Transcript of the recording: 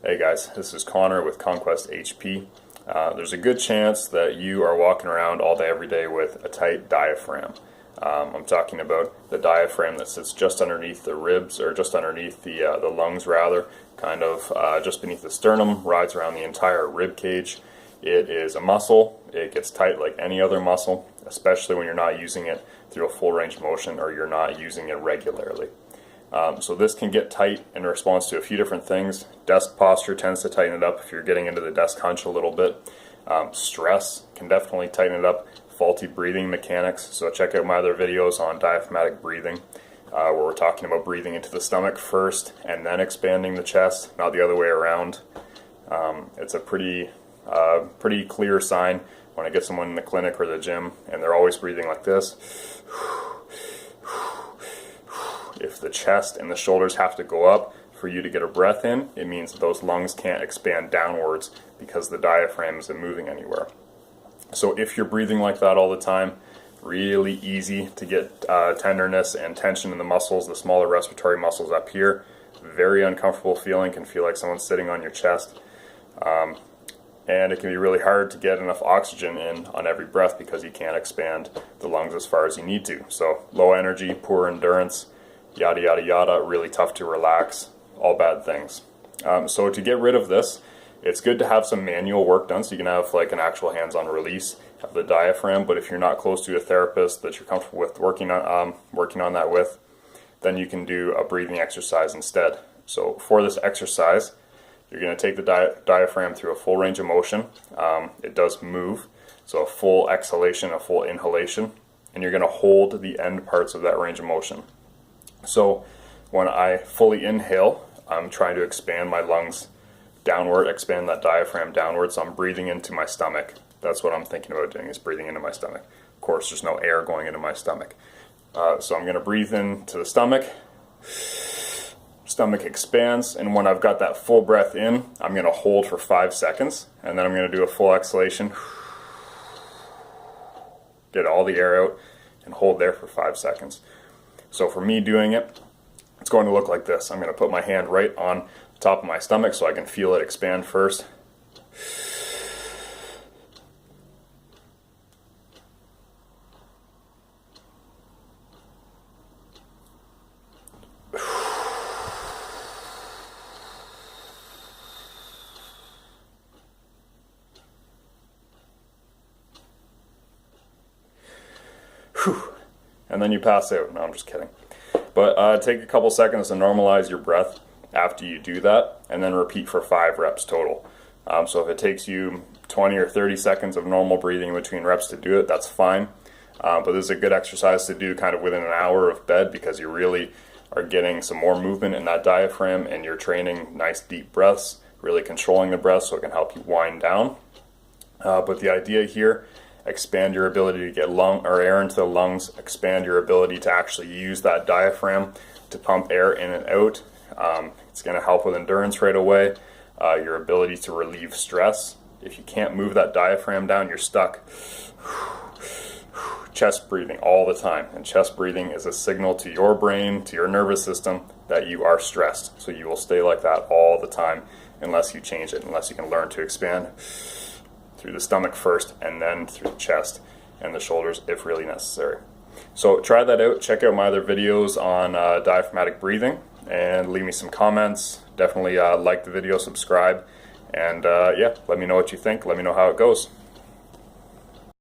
Hey guys, this is Connor with Conquest HP. There's a good chance that you are walking around all day every day with a tight diaphragm. I'm talking about the diaphragm that sits just underneath the ribs, or just underneath the lungs rather, kind of just beneath the sternum, rides around the entire rib cage. It is a muscle. It gets tight like any other muscle, especially when you're not using it through a full range of motion or you're not using it regularly. So this can get tight in response to a few different things. Desk posture tends to tighten it up if you're getting into the desk hunch a little bit. Stress can definitely tighten it up. Faulty breathing mechanics. So check out my other videos on diaphragmatic breathing, where we're talking about breathing into the stomach first and then expanding the chest, not the other way around. It's a pretty clear sign when I get someone in the clinic or the gym and they're always breathing like this. If the chest and the shoulders have to go up for you to get a breath in, it means that those lungs can't expand downwards because the diaphragm isn't moving anywhere. So if you're breathing like that all the time, really easy to get tenderness and tension in the muscles, the smaller respiratory muscles up here. Very uncomfortable feeling, can feel like someone's sitting on your chest. And it can be really hard to get enough oxygen in on every breath because you can't expand the lungs as far as you need to. So low energy, poor endurance, yada yada yada, really tough to relax, all bad things. So to get rid of this, it's good to have some manual work done, so you can have like an actual hands-on release of the diaphragm. But if you're not close to a therapist that you're comfortable with working on that with, then you can do a breathing exercise instead. So for this exercise, you're going to take the diaphragm through a full range of motion. It does move, so a full exhalation, a full inhalation, and you're going to hold the end parts of that range of motion. So when I fully inhale, I'm trying to expand my lungs downward, expand that diaphragm downward, so I'm breathing into my stomach. That's what I'm thinking about doing, is breathing into my stomach. Of course, there's no air going into my stomach. So I'm going to breathe into the stomach. Stomach expands, and when I've got that full breath in, I'm going to hold for 5 seconds, and then I'm going to do a full exhalation. Get all the air out and hold there for 5 seconds. So for me doing it, it's going to look like this. I'm going to put my hand right on the top of my stomach so I can feel it expand first. And then you pass out. No, I'm just kidding. But take a couple seconds to normalize your breath after you do that, and then repeat for 5 reps total. So if it takes you 20 or 30 seconds of normal breathing between reps to do it, that's fine. But this is a good exercise to do kind of within an hour of bed, because you really are getting some more movement in that diaphragm, and you're training nice deep breaths, really controlling the breath so it can help you wind down. But the idea here, expand your ability to get air into the lungs, expand your ability to actually use that diaphragm to pump air in and out. It's going to help with endurance right away, your ability to relieve stress. If you can't move that diaphragm down, you're stuck. Chest breathing all the time, and chest breathing is a signal to your brain, to your nervous system, that you are stressed. So you will stay like that all the time unless you change it, unless you can learn to expand through the stomach first and then through the chest and the shoulders if really necessary. So try that out. Check out my other videos on diaphragmatic breathing and leave me some comments. Definitely like the video, subscribe, and yeah, let me know what you think. Let me know how it goes.